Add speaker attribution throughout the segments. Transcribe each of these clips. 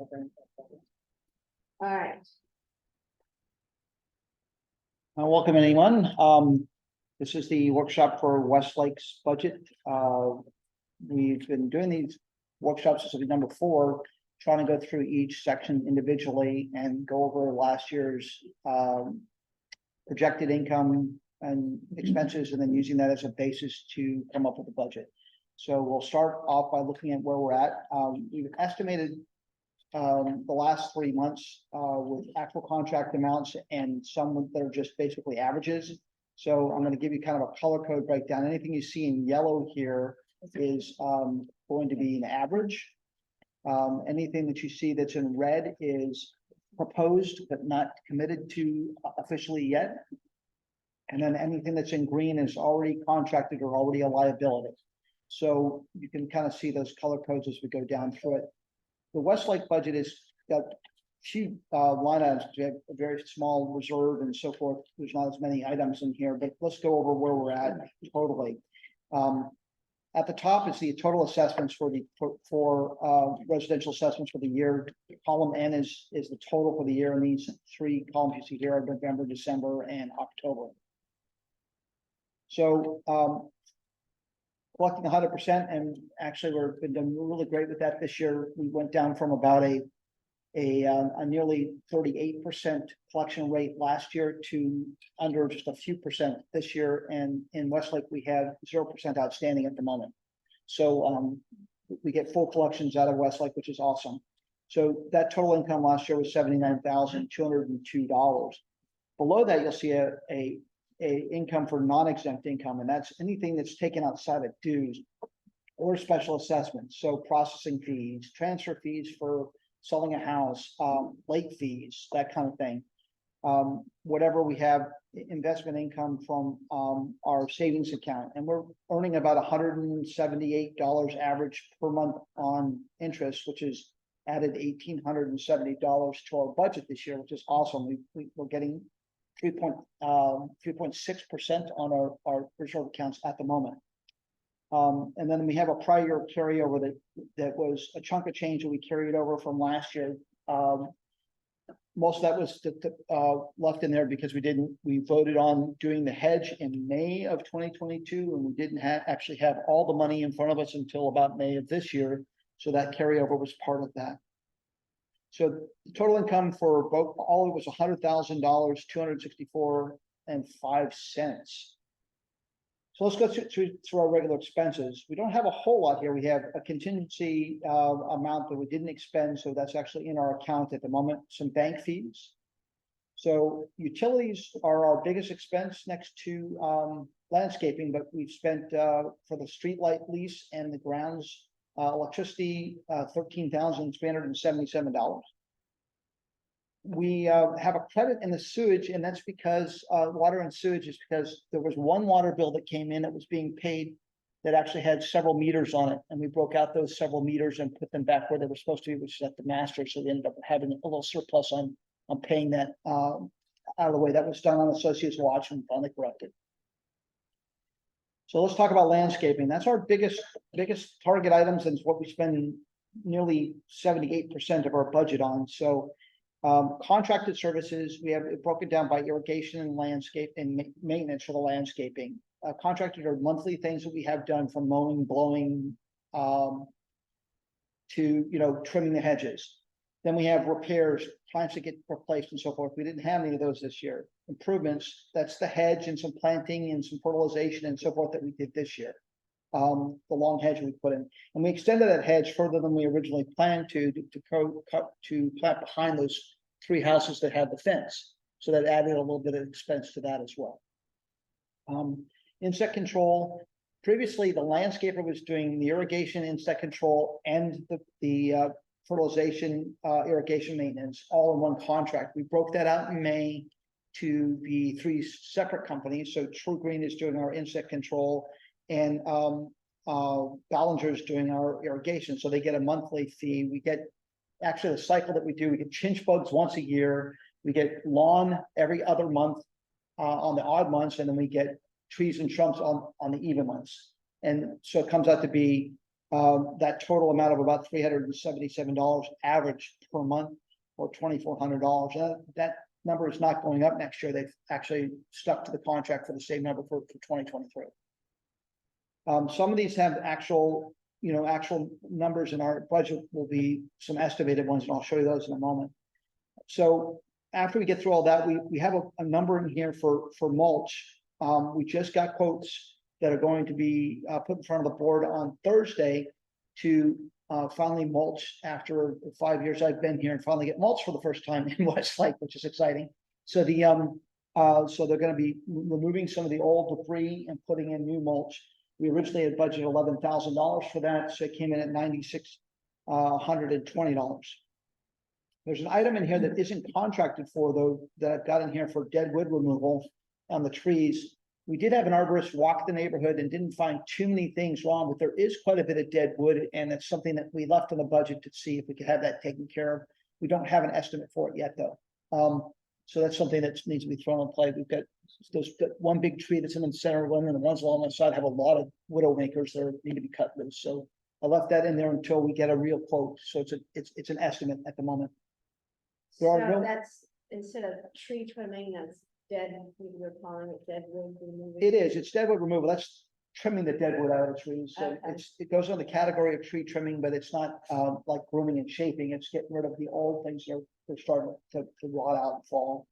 Speaker 1: All right.
Speaker 2: Welcome anyone. This is the workshop for Westlake's budget. We've been doing these workshops, this will be number 4, trying to go through each section individually and go over last year's projected income and expenses, and then using that as a basis to come up with a budget. So we'll start off by looking at where we're at. We've estimated the last 3 months with actual contract amounts and some that are just basically averages. So I'm going to give you kind of a color code breakdown. Anything you see in yellow here is going to be an average. Anything that you see that's in red is proposed but not committed to officially yet. And then anything that's in green is already contracted or already a liability. So you can kind of see those color codes as we go down through it. The Westlake budget has got few line items. We have a very small reserve and so forth. There's not as many items in here, but let's go over where we're at totally. At the top is the total assessments for the residential assessments for the year. Column N is the total for the year, and these 3 columns you see here are November, December, and October. So collecting 100%, and actually we've been doing really great with that this year. We went down from about a nearly 38% collection rate last year to under just a few percent this year. And in Westlake, we have 0% outstanding at the moment. So we get full collections out of Westlake, which is awesome. So that total income last year was $79,202. Below that, you'll see a income for non-exempt income, and that's anything that's taken outside of dues or special assessments. So processing fees, transfer fees for selling a house, late fees, that kind of thing. Whatever we have, investment income from our savings account, and we're earning about $178 average per month on interest, which is added $1,870 to our budget this year, which is awesome. We're getting 3.6% on our reserve accounts at the moment. And then we have a prior year carryover that was a chunk of change that we carried over from last year. Most of that was left in there because we voted on doing the hedge in May of 2022, and we didn't actually have all the money in front of us until about May of this year. So that carryover was part of that. So the total income for both all it was $100,000, $264.05. So let's go through our regular expenses. We don't have a whole lot here. We have a contingency amount that we didn't expend, so that's actually in our account at the moment. Some bank fees. So utilities are our biggest expense next to landscaping, but we've spent for the street light lease and the grounds electricity $13,377. We have a credit in the sewage, and that's because water and sewage is because there was one water bill that came in that was being paid that actually had several meters on it, and we broke out those several meters and put them back where they were supposed to be, which is at the master. So we ended up having a little surplus on paying that out of the way. That was done on Associates Watch and finally corrected. So let's talk about landscaping. That's our biggest target items, and it's what we spend nearly 78% of our budget on. So contracted services, we have it broken down by irrigation and landscape and maintenance for the landscaping. Contracted are monthly things that we have done, from mowing, blowing, to trimming the hedges. Then we have repairs, plants that get replaced and so forth. We didn't have any of those this year. Improvements, that's the hedge and some planting and some fertilization and so forth that we did this year. The long hedge we put in, and we extended that hedge further than we originally planned to plant behind those 3 houses that had the fence. So that added a little bit of expense to that as well. Insect control. Previously, the landscaper was doing the irrigation, insect control, and the fertilization, irrigation maintenance all in one contract. We broke that out in May to be 3 separate companies. So True Green is doing our insect control, and Ballinger is doing our irrigation. So they get a monthly fee. We get actually the cycle that we do. We get chinch bugs once a year. We get lawn every other month on the odd months, and then we get trees and shrubs on the even months. And so it comes out to be that total amount of about $377 average per month, or $2,400. That number is not going up next year. They've actually stuck to the contract for the same number for 2023. Some of these have actual numbers in our budget, will be some estimated ones, and I'll show you those in a moment. So after we get through all that, we have a number in here for mulch. We just got quotes that are going to be put in front of the board on Thursday to finally mulch after 5 years I've been here, and finally get mulch for the first time in Westlake, which is exciting. So so they're going to be removing some of the old debris and putting in new mulch. We originally had budgeted $11,000 for that, so it came in at $9,620. There's an item in here that isn't contracted for, though, that I've got in here for dead wood removal on the trees. We did have an arborist walk the neighborhood and didn't find too many things wrong, but there is quite a bit of dead wood, and it's something that we left in the budget to see if we could have that taken care of. We don't have an estimate for it yet, though. So that's something that needs to be thrown in play. We've got one big tree that's in the center of one, and the ones along the side have a lot of widow makers that need to be cut loose. So I left that in there until we get a real quote. So it's an estimate at the moment.
Speaker 1: So that's, instead of tree trimming, that's dead, we were calling it dead wood removal.
Speaker 2: It is, it's dead wood removal. That's trimming the dead wood out of the trees. So
Speaker 1: Okay.
Speaker 2: it goes on the category of tree trimming, but it's not like grooming and shaping. It's getting rid of the old things that are starting to rot out and fall.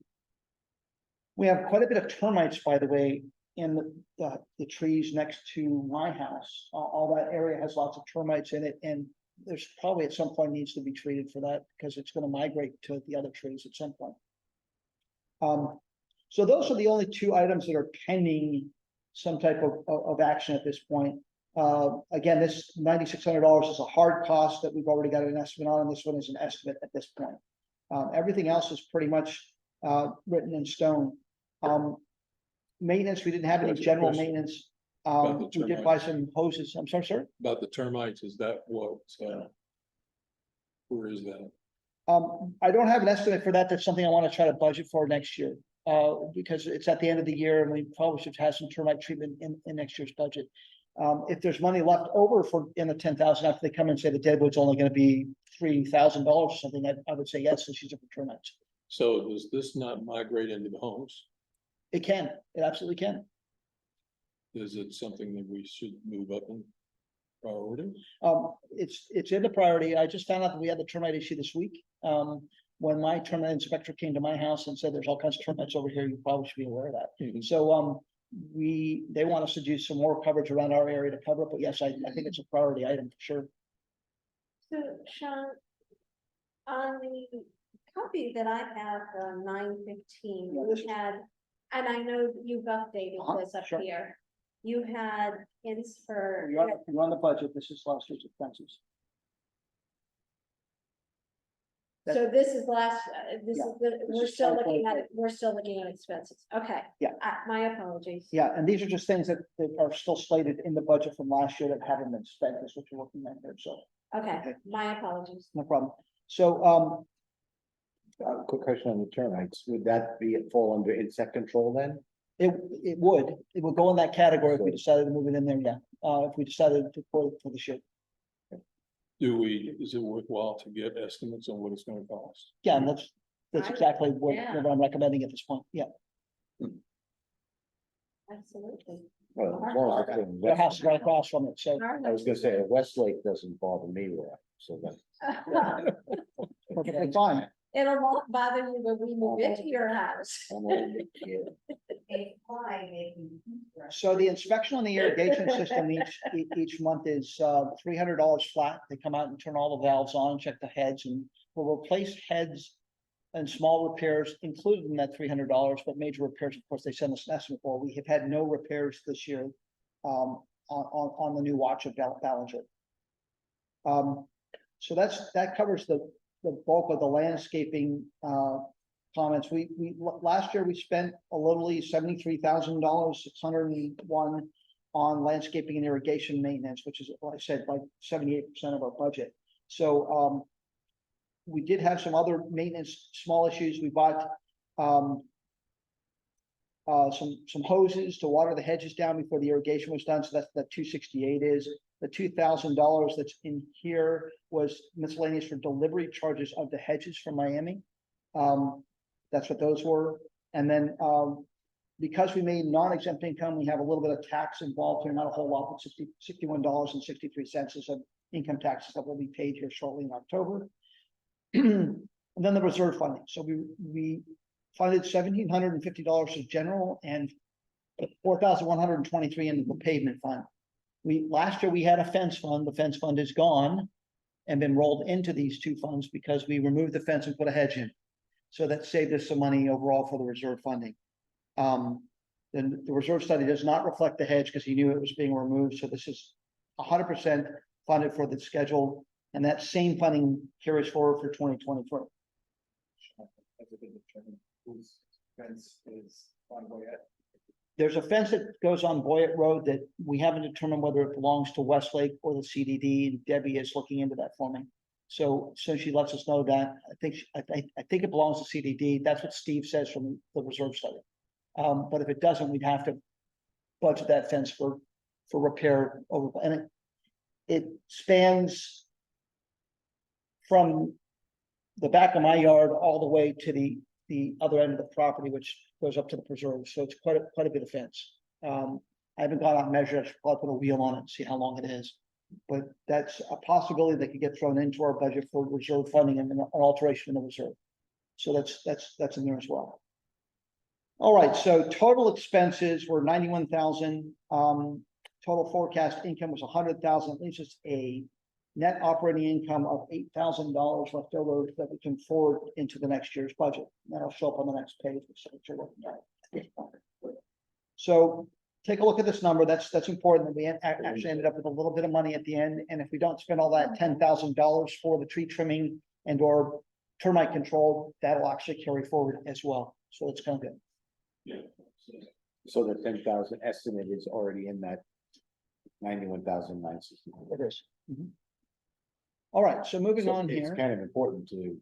Speaker 2: We have quite a bit of termites, by the way, in the trees next to my house. All that area has lots of termites in it, and there's probably at some point needs to be treated for that, because it's going to migrate to the other trees at some point. So those are the only two items that are pending some type of action at this point. Again, this $9,600 is a hard cost that we've already got an estimate on, and this one is an estimate at this point. Everything else is pretty much written in stone. Maintenance, we didn't have any general maintenance. We did buy some hoses. I'm sorry, sir.
Speaker 3: About the termites, is that what, where is that?
Speaker 2: I don't have an estimate for that. That's something I want to try to budget for next year. Because it's at the end of the year, and we probably should have some termite treatment in next year's budget. If there's money left over in the 10,000, after they come and say the deadwood's only going to be $3,000 or something, I would say yes, let's use it for termites.
Speaker 3: So does this not migrate into the homes?
Speaker 2: It can, it absolutely can.
Speaker 3: Is it something that we should move up in priority?
Speaker 2: It's in the priority. I just found out that we had the termite issue this week. When my termite inspector came to my house and said there's all kinds of termites over here, you probably should be aware of that.
Speaker 3: Mhm.
Speaker 2: So they want us to do some more coverage around our area to cover it, but yes, I think it's a priority item for sure.
Speaker 1: So Sean, on the copy that I have, 915,
Speaker 2: Yeah,
Speaker 1: you
Speaker 2: this-
Speaker 1: had, and I know you've updated this up
Speaker 2: sure.
Speaker 1: here. You had hints for,
Speaker 2: You're on the budget. This is last year's expenses.
Speaker 1: so this is last, this
Speaker 2: Yeah,
Speaker 1: is the, we're
Speaker 2: is
Speaker 1: still looking
Speaker 2: 2023.
Speaker 1: at, we're still looking at expenses. Okay.
Speaker 2: Yeah.
Speaker 1: My apologies.
Speaker 2: Yeah, and these are just things that are still slated in the budget from last year that haven't been spent, is what you're looking at here, so
Speaker 1: Okay,
Speaker 2: Okay.
Speaker 1: my apologies.
Speaker 2: no problem. So,
Speaker 4: Quick question on the termites, would that fall under insect control then?
Speaker 2: it would go in that category if we decided to move it in there, yeah. If we decided to put it for the ship.
Speaker 3: Is it worthwhile to get estimates on what it's gonna cost?
Speaker 2: Yeah, and that's exactly what
Speaker 1: Yeah.
Speaker 2: I'm recommending at this point, yeah.
Speaker 1: Absolutely.
Speaker 4: Well, as long as it's in
Speaker 2: The house is right
Speaker 4: Westlake.
Speaker 2: across from it, so
Speaker 4: I was gonna say, Westlake doesn't bother me with that, so that's.
Speaker 2: perfectly fine.
Speaker 1: It'll not bother you when we move into your house.
Speaker 4: I'm only a kid.
Speaker 2: So the inspection on the irrigation system each month is $300 flat. They come out and turn all the valves on, check the heads, and we'll replace heads and small repairs included in that $300, but major repairs, of course, they send us an estimate for. We have had no repairs this year on the new watch of Ballinger. So that covers the bulk of the landscaping comments. We last year we spent a little $73,000, 601 on landscaping and irrigation maintenance, which is, like I said, like 78% of our budget. So we did have some other maintenance, small issues. We bought some hoses to water the hedges down before the irrigation was done, so that's the 268 is. The $2,000 that's in here was miscellaneous for delivery charges of the hedges from Miami. That's what those were. And then, because we made non-exempt income, we have a little bit of tax involved here, not a whole lot, but $61.63 is of income taxes that will be paid here shortly in October. And then the reserve funding. So we funded $1,750 to general and $4,123 into the pavement fund. Last year we had a fence fund. The fence fund is gone and been rolled into these two funds because we removed the fence and put a hedge in. So that saved us some money overall for the reserve funding. Then the reserve study does not reflect the hedge because he knew it was being removed. So this is 100% funded for the schedule, and that same funding carries forward for 2023. There's a fence that goes on Boyett Road that we haven't determined whether it belongs to Westlake or the CDD, and Debbie is looking into that for me. So she lets us know that. I think it belongs to CDD. That's what Steve says from the reserve study. But if it doesn't, we'd have to budget that fence for repair over, and it spans from the back of my yard all the way to the other end of the property, which goes up to the preserve. So it's quite a bit of fence. I haven't gone out and measured. I should probably put a wheel on it and see how long it is. But that's a possibility that could get thrown into our budget for reserve funding and an alteration in the reserve. So that's in there as well. All right, so total expenses were 91,000. Total forecast income was 100,000. It leaves us a net operating income of $8,000 left over that we can forward into the next year's budget. That'll show up on the next page. So take a look at this number. That's important that we actually ended up with a little bit of money at the end. And if we don't spend all that $10,000 for the tree trimming and or termite control, that'll actually carry forward as well. So it's kind of good.
Speaker 3: Yeah.
Speaker 4: So the 10,000 estimate is already in that 91,960.
Speaker 2: It is. All right, so moving
Speaker 4: So
Speaker 2: on
Speaker 4: it's
Speaker 2: here.
Speaker 4: kind of important to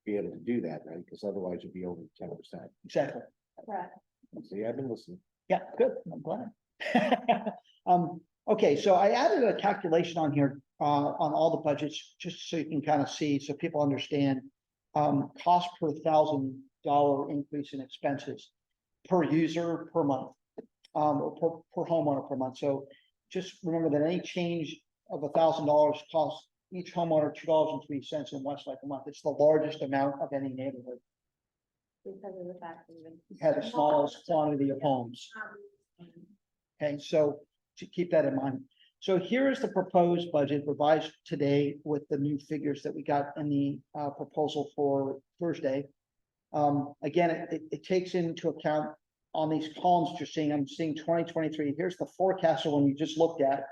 Speaker 4: be able to do that, right? Because otherwise you'd be over 10%.
Speaker 2: Exactly.
Speaker 1: Correct.
Speaker 4: See, I've been listening.
Speaker 2: Yeah, good. I'm glad. Okay, so I added a calculation on here on all the budgets, just so you can kind of see, so people understand cost per $1,000 increase in expenses per user per month, or per homeowner per month. So just remember that any change of $1,000 costs each homeowner $2.03 in Westlake a month. It's the largest amount of any neighborhood.
Speaker 1: Because of the fact that
Speaker 2: We have the smallest quantity of homes. Okay, so to keep that in mind. So here is the proposed budget revised today with the new figures that we got in the proposal for Thursday. Again, it takes into account on these columns that you're seeing, I'm seeing 2023. Here's the forecaster one you just looked at,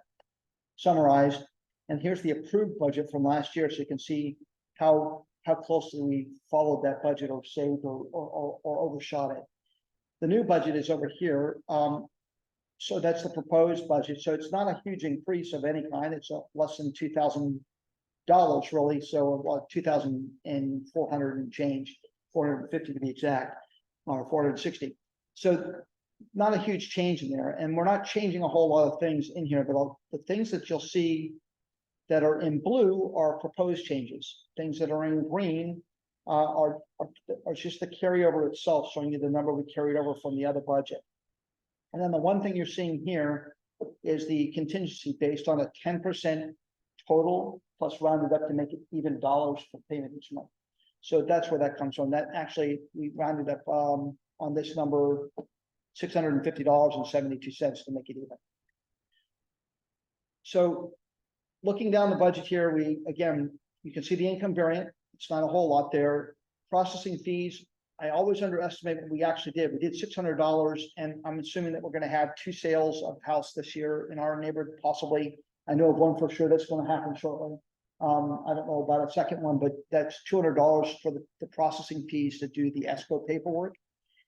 Speaker 2: summarized, and here's the approved budget from last year, so you can see how closely we followed that budget or saved or overshot it. The new budget is over here. So that's the proposed budget. So it's not a huge increase of any kind. It's less than $2,000 really. So about 2,400 and change, 450 to be exact, or 460. So not a huge change in there. And we're not changing a whole lot of things in here, but the things that you'll see that are in blue are proposed changes. Things that are in green are just the carryover itself, showing you the number we carried over from the other budget. And then the one thing you're seeing here is the contingency based on a 10% total plus rounded up to make it even dollars for payment each month. So that's where that comes from. That actually, we rounded up on this number, $650.72 to make it even. So looking down the budget here, you can see the income variant. It's not a whole lot there. Processing fees, I always underestimate what we actually did. We did $600, and I'm assuming that we're going to have 2 sales of house this year in our neighborhood, possibly. I know of one for sure that's going to happen shortly. I don't know about a second one, but that's $200 for the processing fees to do the escrow paperwork,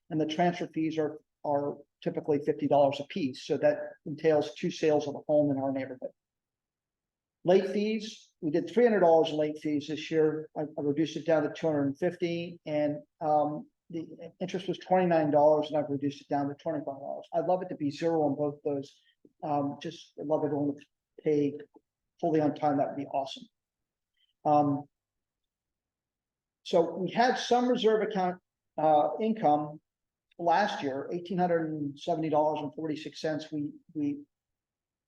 Speaker 2: and the transfer fees are typically $50 a piece. So that entails 2 sales of a home in our neighborhood. Late fees, we did $300 in late fees this year. I reduced it down to $250, and the interest was $29 and I've reduced it down to $25. I'd love it to be zero on both those. Just I'd love everyone to pay fully on time. That would be awesome. So we had some reserve account income last year, $1,870.46. We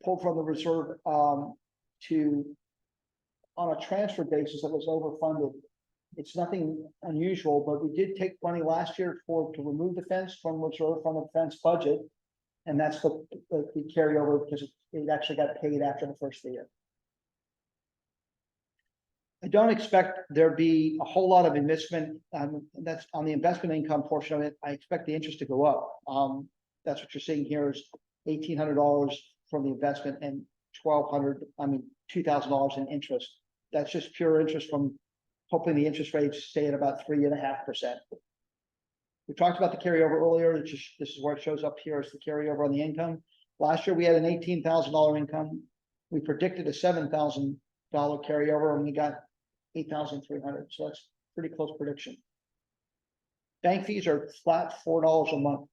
Speaker 2: pulled from the reserve to on a transfer basis that was overfunded. It's nothing unusual, but we did take money last year to remove the fence from reserve from the fence budget. And that's the carryover because it actually got paid after the first of the year. I don't expect there be a whole lot of investment. That's on the investment income portion of it. I expect the interest to go up. That's what you're seeing here is $1,800 from the investment and $2,000 in interest. That's just pure interest from hoping the interest rates stay at about 3.5%. We talked about the carryover earlier. This is where it shows up here as the carryover on the income. Last year we had an $18,000 income. We predicted a $7,000 carryover and we got 8,300. So that's pretty close prediction. Bank fees are flat $4 a month.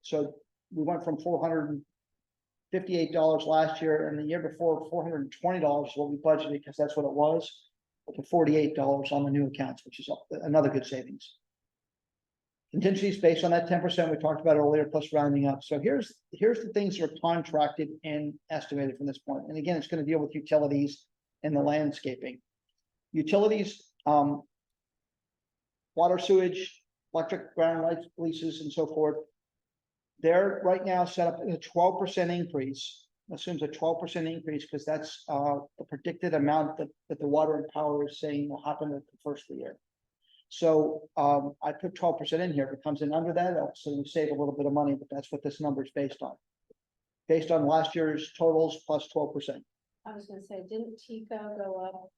Speaker 2: So we went from $458 last year, and the year before $420 is what we budgeted because that's what it was, to $48 on the new accounts, which is another good savings. Contingencies based on that 10% we talked about earlier, plus rounding up. So here's the things that are contracted and estimated from this point. And again, it's going to deal with utilities and the landscaping. Utilities, water, sewage, electric, ground lights, leases, and so forth. They're right now set up in a 12% increase, assumes a 12% increase because that's the predicted amount that the water and power is saying will happen at the first of the year. So I put 12% in here. If it comes in under that, so we save a little bit of money, but that's what this number is based on. Based on last year's totals plus 12%.
Speaker 1: I was gonna say, didn't TICO go up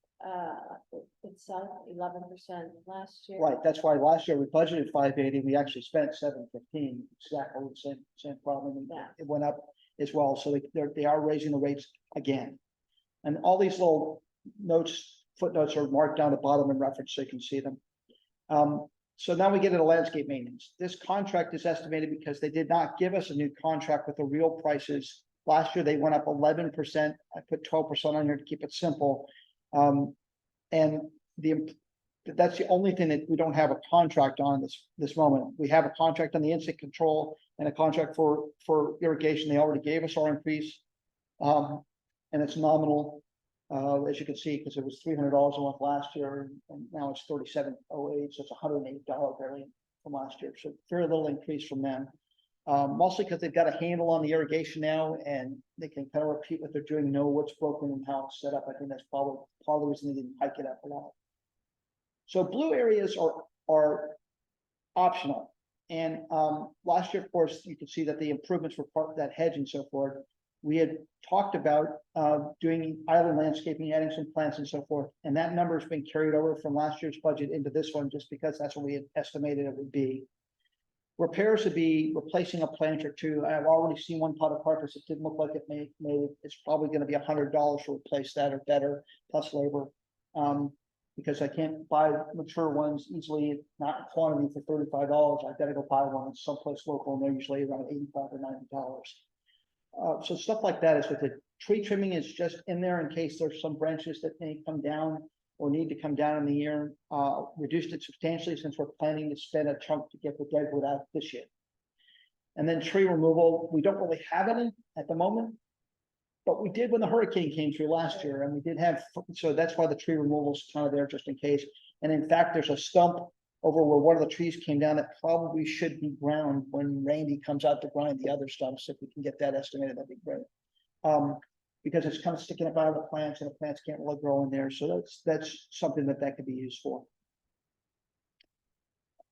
Speaker 1: itself 11% last year?
Speaker 2: Right, that's why last year we budgeted 580, we actually spent 715, exactly the same problem. And
Speaker 1: Yeah.
Speaker 2: it went up as well, so they are raising the rates again. And all these little footnotes are marked down the bottom in reference so you can see them. So now we get into landscape maintenance. This contract is estimated because they did not give us a new contract with the real prices. Last year they went up 11%. I put 12% on here to keep it simple. And that's the only thing that we don't have a contract on this moment. We have a contract on the insect control and a contract for irrigation. They already gave us our increase. And it's nominal, as you can see, because it was $300 a month last year, and now it's $37.08, so it's $108 variant from last year. So very little increase from them. Mostly because they've got a handle on the irrigation now and they can kind of repeat what they're doing, know what's broken and how it's set up. I think that's probably part of the reason they didn't hike it up a lot. So blue areas are optional. And last year, of course, you can see that the improvements were part of that hedge and so forth. We had talked about doing island landscaping, adding some plants and so forth. And that number has been carried over from last year's budget into this one, just because that's what we had estimated it would be. Repairs would be replacing a plant or two. I've already seen one pot of carpets. It didn't look like it made it. It's probably going to be $100 to replace that or better, plus labor. Because I can't buy mature ones easily, not in quantity for $35. I've got to go buy one in someplace local, and they're usually around $85 or $90. So stuff like that is with it. Tree trimming is just in there in case there's some branches that may come down or need to come down in the year. Reduced it substantially since we're planning to spend a chunk to get the deadwood out this year. And then tree removal, we don't really have any at the moment, but we did when the hurricane came through last year, and we did have, so that's why the tree removal is kind of there just in case. And in fact, there's a stump over where one of the trees came down that probably should be ground when Randy comes out to grind the other stumps. If we can get that estimated, that'd be great. Because it's kind of sticking up out of the plants and the plants can't really grow in there. So that's something that could be used for.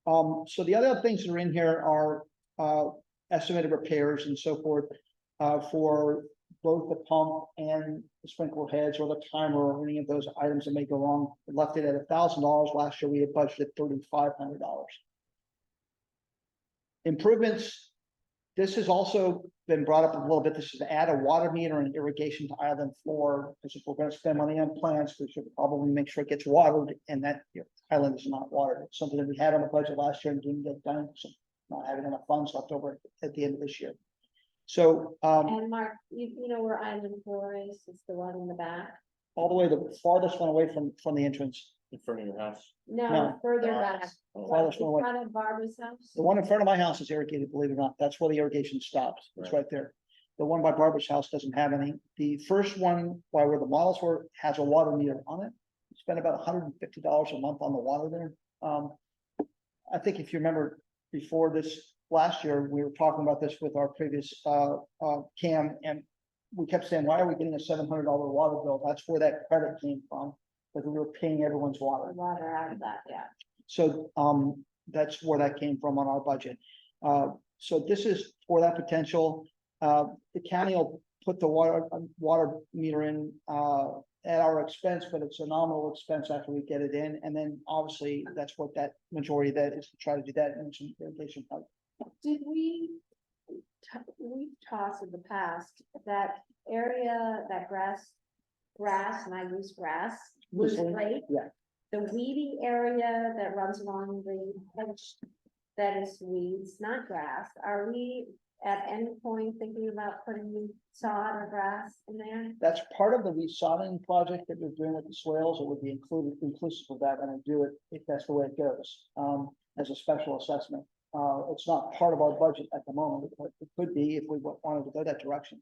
Speaker 2: So the other things that are in here are estimated repairs and so forth for both the pump and the sprinkler heads or the timer or any of those items that may go wrong. We left it at $1,000. Last year we had budgeted $3,500. Improvements This has also been brought up a little bit. This is to add a water meter and irrigation to island floor, because if we're gonna spend money on plants, we should probably make sure it gets watered and that island is not watered. It's something that we had on the budget last year and didn't get done, so not having enough funds left over at the end of this year. So,
Speaker 1: And Mark, you know where Island Four is? It's the one in the back.
Speaker 2: all the way, the farthest one away from the entrance,
Speaker 3: In front of your house.
Speaker 1: No,
Speaker 2: No.
Speaker 1: further
Speaker 3: No,
Speaker 1: back.
Speaker 2: farthest one away.
Speaker 1: In front of Barbara's house.
Speaker 2: The one in front of my house is irrigated, believe it or not. That's where the irrigation stops. It's right there. The one by Barbara's house doesn't have any. The first one, by where the models were, has a water meter on it. Spend about $150 a month on the water there. I think if you remember before this last year, we were talking about this with our previous CAM, and we kept saying, why are we getting a $700 water bill? That's where that credit came from, because we were paying everyone's water.
Speaker 1: Water out of that, yeah.
Speaker 2: So that's where that came from on our budget. So this is for that potential. The county will put the water meter in at our expense, but it's a nominal expense after we get it in. And then obviously that's what that majority of that is, to try to do that and some irrigation pipe.
Speaker 1: Did we've tossed in the past that area, that grass, and I use grass, WestLake,
Speaker 2: Yeah,
Speaker 1: the weedy area that runs along the hedge, that is weeds, not grass. Are we at any point thinking about putting sod or grass in there?
Speaker 2: that's part of the resodding project that we're doing with the swales. It would be inclusive of that, and I do it if that's the way it goes, as a special assessment. It's not part of our budget at the moment, but it could be if we wanted to go that direction.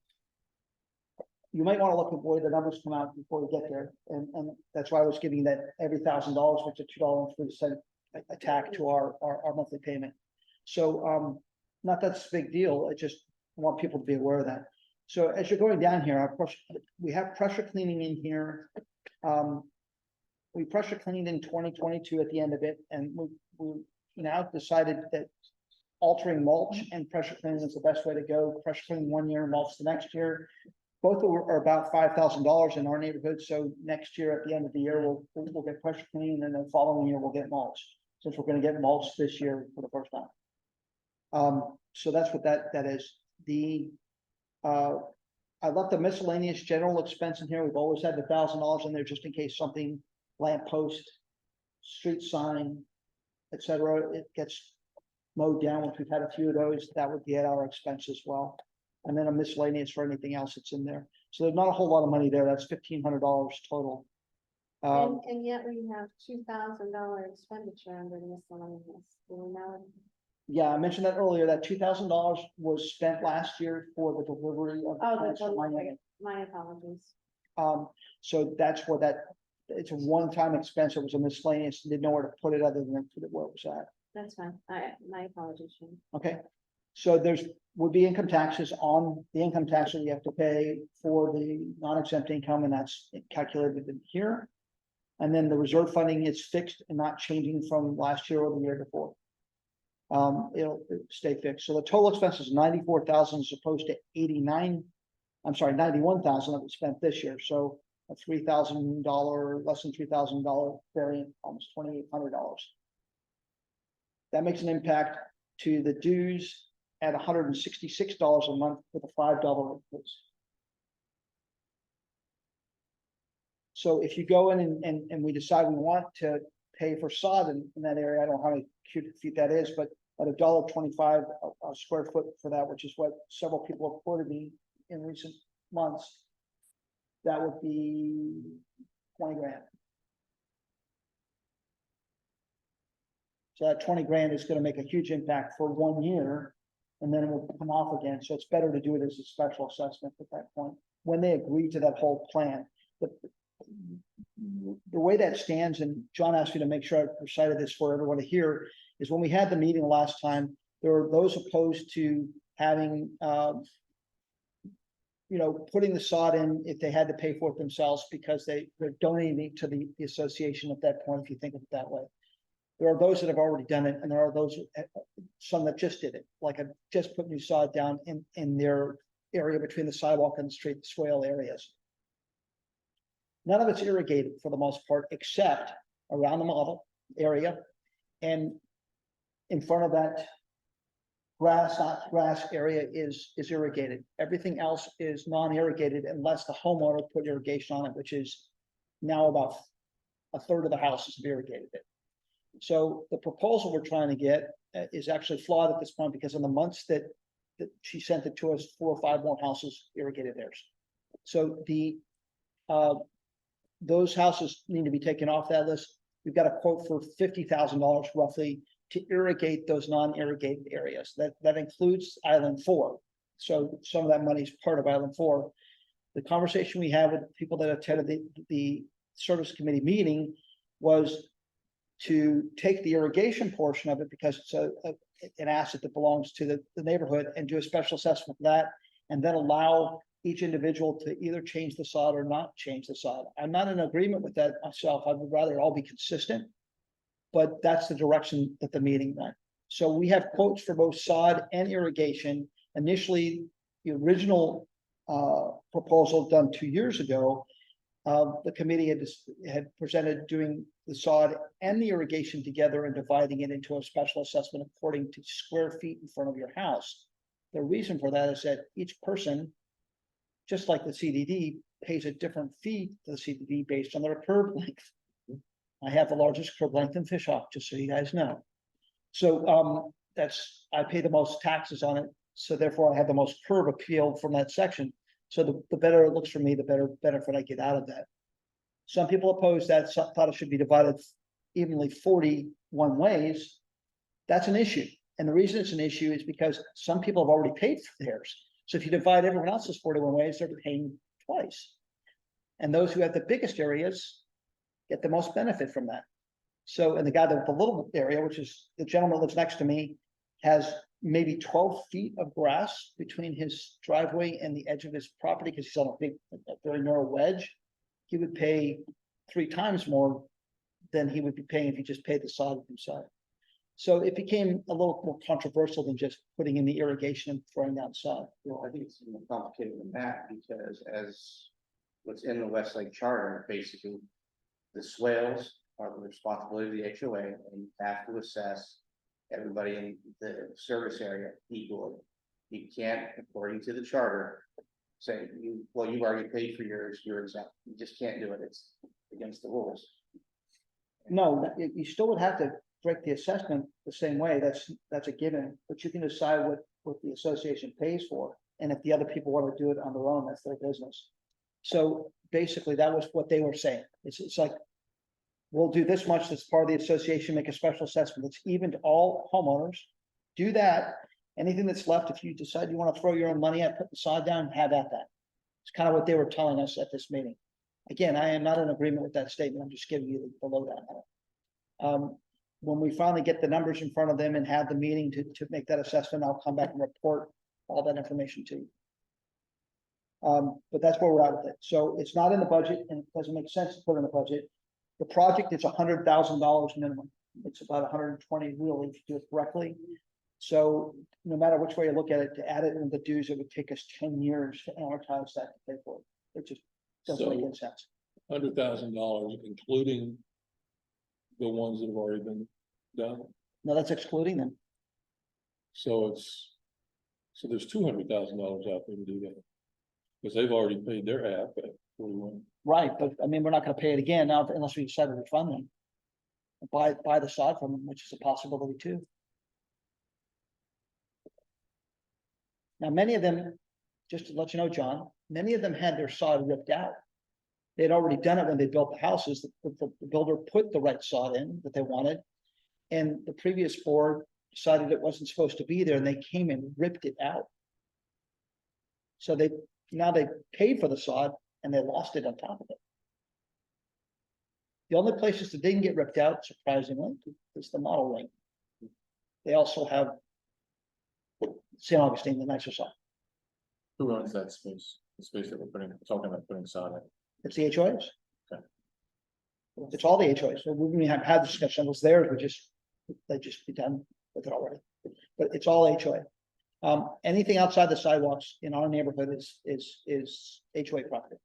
Speaker 2: You might want to look at where the numbers come out before we get there, and that's why I was giving that every $1,000, which is $2.03 attack to our monthly payment. So, not that's a big deal. I just want people to be aware of that. So as you're going down here, of course, we have pressure cleaning in here. We pressure cleaned in 2022 at the end of it, and we now decided that altering mulch and pressure cleaning is the best way to go. Pressure cleaning 1 year, mulch the next year. Both are about $5,000 in our neighborhood. So next year, at the end of the year, we'll get pressure cleaning, and then the following year we'll get mulch, since we're going to get mulch this year for the first time. So that's what that is. I left the miscellaneous general expense in here. We've always had the $1,000 in there just in case something, lamppost, street sign, etc. It gets mowed down, which we've had a few of those. That would be at our expense as well. And then a miscellaneous for anything else that's in there. So there's not a whole lot of money there. That's $1,500 total.
Speaker 1: And yet we have $2,000 expenditure under miscellaneous. Do we know?
Speaker 2: Yeah, I mentioned that earlier. That $2,000 was spent last year for the delivery of.
Speaker 1: Oh,
Speaker 2: plants from Miami.
Speaker 1: my apologies.
Speaker 2: So that's where it's a one-time expense. It was a miscellaneous, didn't know where to put it other than put it where it was at.
Speaker 1: That's fine. My apologies, Shane.
Speaker 2: Okay, so would be income taxes on the income tax that you have to pay for the non-exempt income, and that's calculated in here. And then the reserve funding is fixed and not changing from last year or the year before. It'll stay fixed. So the total expense is 94,000 as opposed to 91,000 that we spent this year. So a $3,000, less than $3,000 variant, almost $2,800. That makes an impact to the dues at $166 a month with a $5 increase. So if you go in and we decide we want to pay for sod in that area, I don't know how many cubic feet that is, but at $1.25 a square foot for that, which is what several people have quoted me in recent months, that would be 20 grand. So that 20 grand is going to make a huge impact for 1 year, and then it will come off again. So it's better to do it as a special assessment at that point, when they agree to that whole plan. The way that stands, and John asked me to make sure I recited this for everyone to hear, is when we had the meeting last time, there were those opposed to having, putting the sod in if they had to pay for it themselves, because they're donating it to the association at that point, if you think of it that way. There are those that have already done it, and there are those, some that just did it, like I just put new sod down in their area between the sidewalk and the street, the swale areas. None of it's irrigated for the most part, except around the model area and in front of that not grass area is irrigated. Everything else is non-irrigated unless the homeowner put irrigation on it, which is now about a third of the houses have irrigated it. So the proposal we're trying to get is actually flawed at this point because in the months that she sent it to us, 4 or 5 more houses irrigated theirs. So those houses need to be taken off that list. We've got a quote for $50,000 roughly to irrigate those non-irrigated areas. That includes Island 4. So some of that money is part of Island 4. The conversation we had with people that attended the service committee meeting was to take the irrigation portion of it because it's an asset that belongs to the neighborhood and do a special assessment for that, and then allow each individual to either change the sod or not change the sod. I'm not in agreement with that myself. I would rather it all be consistent, but that's the direction that the meeting went. So we have quotes for both sod and irrigation. Initially, the original proposal done 2 years ago, the committee had presented doing the sod and the irrigation together and dividing it into a special assessment according to square feet in front of your house. The reason for that is that each person, just like the CDD, pays a different fee to the CDD based on their curb length. I have the largest curb length in Fishhawk, just so you guys know. So I pay the most taxes on it, so therefore I have the most curb appeal from that section. So the better it looks for me, the better benefit I get out of that. Some people oppose that, some thought it should be divided evenly 41 ways. That's an issue. And the reason it's an issue is because some people have already paid for theirs. So if you divide everyone else's 41 ways, they're paying twice. And those who have the biggest areas get the most benefit from that. So, and the guy with the little area, which is the gentleman that lives next to me, has maybe 12 feet of grass between his driveway and the edge of his property because he's on a very narrow wedge. He would pay 3 times more than he would be paying if he just paid the sod himself. So it became a little more controversial than just putting in the irrigation and throwing down sod.
Speaker 4: Well, I think it's more complicated than that, because as what's in the Westlake Charter, basically, the swales are the responsibility of the HOA, and you have to assess everybody in the service area equally. You can't, according to the charter, say, you've already paid for yours, you're exempt. You just can't do it. It's against the rules.
Speaker 2: No, you still would have to break the assessment the same way. That's a given, but you can decide what the association pays for. And if the other people want to do it on their own, that's their business. So basically that was what they were saying. It's like, we'll do this much as part of the association, make a special assessment that's even to all homeowners. Do that. Anything that's left, if you decide you want to throw your own money at, put the sod down, have at that. It's kind of what they were telling us at this meeting. Again, I am not in agreement with that statement. I'm just giving you the lowdown on it. When we finally get the numbers in front of them and have the meeting to make that assessment, I'll come back and report all that information to you. But that's where we're at with it. So it's not in the budget and it doesn't make sense to put in the budget. The project is $100,000 minimum. It's about 120 really if you do it correctly. So no matter which way you look at it, to add it in the dues, it would take us 10 years to amortize that to pay for it. It just doesn't make any sense.
Speaker 3: $100,000, including the ones that have already been done.
Speaker 2: No, that's excluding them.
Speaker 3: So there's $200,000 out there to do that. Because they've already paid their half at 41.
Speaker 2: Right, but I mean, we're not gonna pay it again now unless we decide to refund them. Buy the sod from them, which is a possibility too. Now, many of them, just to let you know, John, many of them had their sod ripped out. They'd already done it when they built the houses. The builder put the right sod in that they wanted. And the previous board decided it wasn't supposed to be there and they came and ripped it out. So now they paid for the sod and they lost it on top of it. The only places that didn't get ripped out, surprisingly, is the model ring. They also have St. Augustine, the nicer side.
Speaker 3: Who owns that space? The space that we're talking about putting sod in.
Speaker 2: It's the HOAs.
Speaker 3: Okay.
Speaker 2: It's all the HOAs. So we have had discussion, it was theirs, they just be done with it already. But it's all HOA. Anything outside the sidewalks in our neighborhood is HOA property.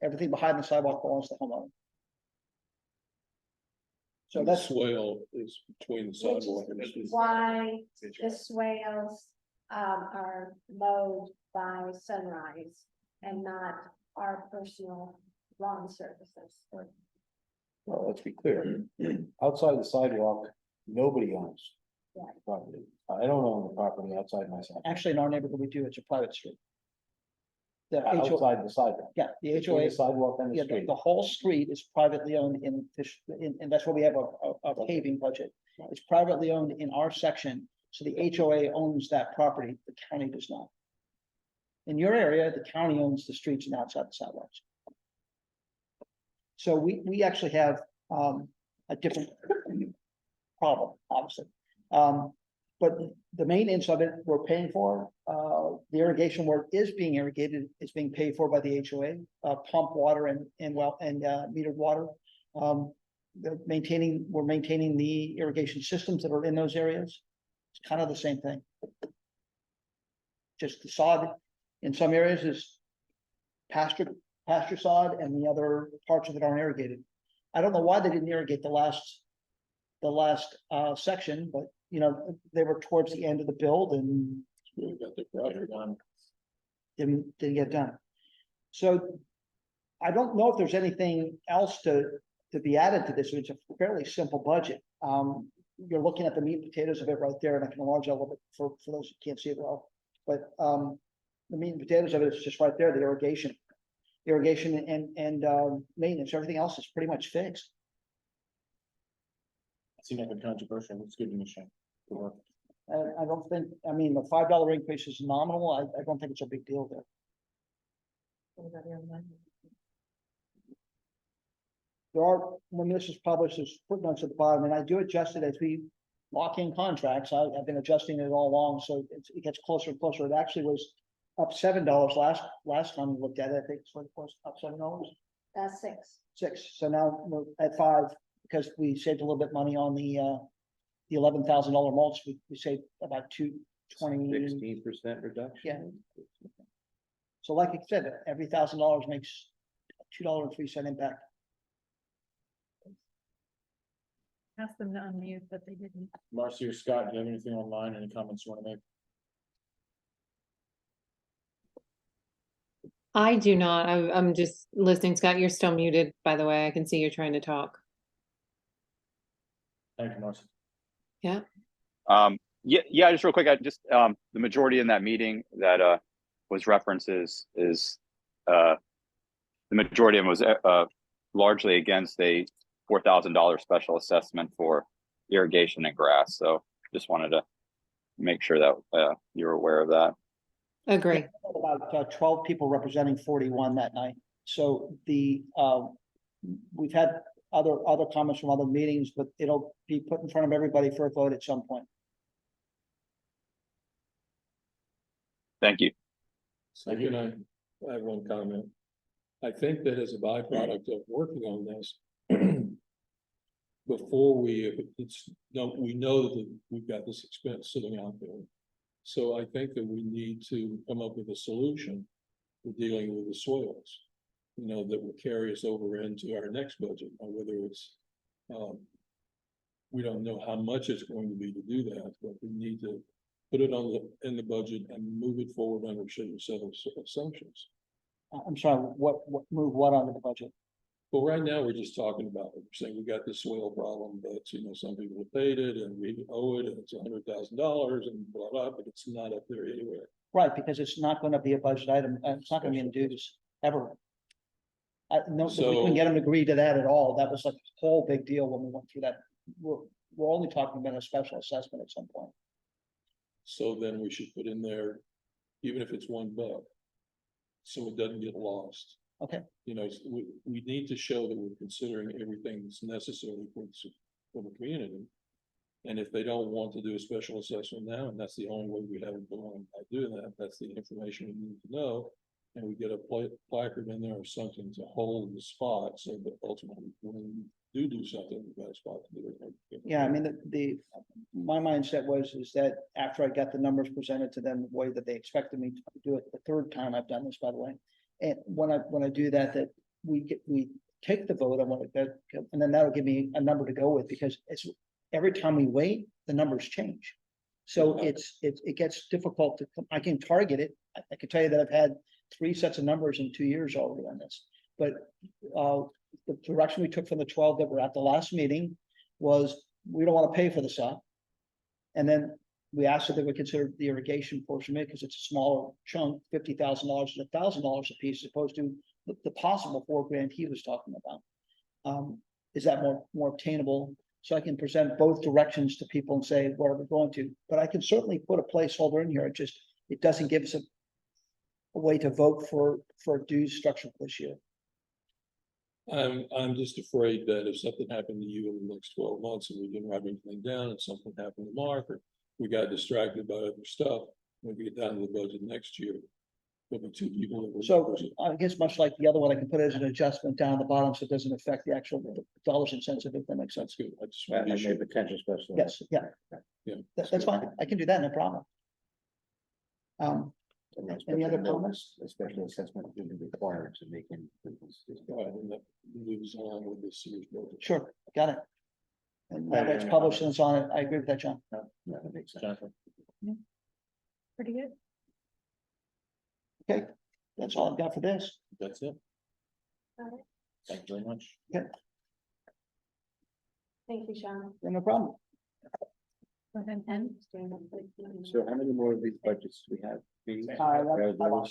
Speaker 2: Everything behind the sidewalk belongs to the homeowner. So
Speaker 3: The
Speaker 2: that's,
Speaker 3: swale is between the
Speaker 1: Which
Speaker 3: sidewalk and the
Speaker 1: is
Speaker 3: street.
Speaker 1: why the swales, are mowed by Sunrise and not our personal lawn services.
Speaker 5: Well, let's be clear, outside the sidewalk, nobody owns.
Speaker 1: Right.
Speaker 5: Property. I don't own the property outside my sidewalk.
Speaker 2: actually in our neighborhood, we do, it's a private street. The HOA,
Speaker 5: Outside the sidewalk.
Speaker 2: yeah, the
Speaker 5: Between
Speaker 2: HOA,
Speaker 5: the sidewalk and
Speaker 2: yeah,
Speaker 5: the street.
Speaker 2: the whole street is privately owned and that's why we have a paving budget. It's privately owned in our section, so the HOA owns that property, the county does not. In your area, the county owns the streets and outside the sidewalks. So we actually have, a different problem, obviously. But the maintenance of it, we're paying for, the irrigation work is being irrigated, it's being paid for by the HOA, pump water and metered water. We're maintaining the irrigation systems that are in those areas. It's kind of the same thing. Just the sod in some areas is pasture sod and the other parts of it aren't irrigated. I don't know why they didn't irrigate the last section, but you know, they were towards the end of the build and
Speaker 3: Really got the project on.
Speaker 2: didn't get done. So I don't know if there's anything else to be added to this. It's a fairly simple budget. You're looking at the meat and potatoes of it right there, and I can enlarge that a little bit for those who can't see it well. But the meat and potatoes of it is just right there, the irrigation and maintenance. Everything else is pretty much fixed.
Speaker 5: Seems like a controversial, it's good mission.
Speaker 2: I don't think, I mean, the $5 increase is nominal. I don't think it's a big deal there. There are, when this is published, there's footnotes at the bottom, and I do adjust it as we lock in contracts. I've been adjusting it all along, so it gets closer and closer. It actually was up $7 last time we looked at it. I think it's what it was, up $7.
Speaker 1: That's 6.
Speaker 2: 6. So now we're at 5 because we saved a little bit money on the $11,000 mulch. We saved about 220.
Speaker 5: 16% reduction.
Speaker 2: Yeah. So like I said, every $1,000 makes $2.03 impact.
Speaker 6: Ask them to unmute, but they didn't.
Speaker 5: Marcy or Scott, do you have anything online, any comments you want to make?
Speaker 7: I do not. I'm just listening. Scott, you're still muted, by the way. I can see you're trying to talk.
Speaker 5: Thank you, Marcy.
Speaker 8: Yeah, just real quick, the majority in that meeting that was referenced is the majority of them was largely against a $4,000 special assessment for irrigation and grass. So just wanted to make sure that you're aware of that.
Speaker 7: Agree.
Speaker 2: About 12 people representing 41 that night. So the we've had other comments from other meetings, but it'll be put in front of everybody for a vote at some point.
Speaker 8: Thank you.
Speaker 3: So can I have one comment? I think that as a byproduct of working on this, before we know that we've got this expense sitting out there. So I think that we need to come up with a solution for dealing with the soils, you know, that will carry us over into our next budget, or whether it's, we don't know how much it's going to be to do that, but we need to put it in the budget and move it forward under certain set of assumptions.
Speaker 2: I'm sorry, move what onto the budget?
Speaker 3: Well, right now, we're just talking about, we're saying we got this soil problem, but you know, some people have paid it and we owe it, and it's $100,000 and blah, blah, but it's not up there anywhere.
Speaker 2: Right, because it's not going to be a budget item. It's not going to be in dues ever. No, we couldn't get them to agree to that at all. That was like a whole big deal when we went through that. We're only talking about a special assessment at some point.
Speaker 3: So then we should put in there, even if it's $1, so it doesn't get lost.
Speaker 2: Okay.
Speaker 3: You know, we need to show that we're considering everything that's necessary for the community. And if they don't want to do a special assessment now, and that's the only way we haven't been on by doing that, that's the information we need to know. And we get a placard in there or something to hold the spot, so that ultimately when we do something, we've got a spot to do it.
Speaker 2: Yeah, I mean, my mindset is that after I got the numbers presented to them the way that they expected me to do it, the third time I've done this, by the way. And when I do that we take the vote on what it, and then that'll give me a number to go with, because it's, every time we wait, the numbers change. So it gets difficult to, I can target it. I can tell you that I've had 3 sets of numbers in 2 years already on this. But the direction we took from the 12 that were at the last meeting was, we don't want to pay for the sod. And then we asked if they would consider the irrigation portion of it, because it's a smaller chunk, $50,000 to $1,000 a piece, as opposed to the possible $4,000 he was talking about. Is that more obtainable? So I can present both directions to people and say, where are we going to? But I can certainly put a placeholder in here. It doesn't give us a way to vote for a dues structure this year.
Speaker 3: I'm just afraid that if something happened to you in the next 12 months and we didn't write anything down and something happened to Mark, or we got distracted by other stuff, when we get down to the budget next year, there'll be 2 people. That will
Speaker 2: So I guess much like the other one, I can put it as an adjustment down the bottom, so it doesn't affect the actual dollars and cents of it, if that makes sense.
Speaker 3: That's good. I just
Speaker 5: And
Speaker 3: want to be
Speaker 5: a
Speaker 3: sure.
Speaker 5: potential special.
Speaker 2: Yes, yeah,
Speaker 3: Yeah.
Speaker 2: that's fine. I can do that, no problem. Any other comments?
Speaker 5: A special assessment will be required to make any.
Speaker 3: Go ahead and that moves on with this year's budget.
Speaker 2: Sure, got it. And that way it's published and it's on it. I agree with that, John.
Speaker 5: No, that makes sense.
Speaker 6: Pretty good.
Speaker 2: Okay, that's all I've got for this.
Speaker 3: That's it.
Speaker 1: Alright.
Speaker 3: Thank you very much.
Speaker 1: Thank you, Sean.
Speaker 2: No problem.
Speaker 6: Within 10.
Speaker 5: So how many more of these budgets do we have?
Speaker 2: I lost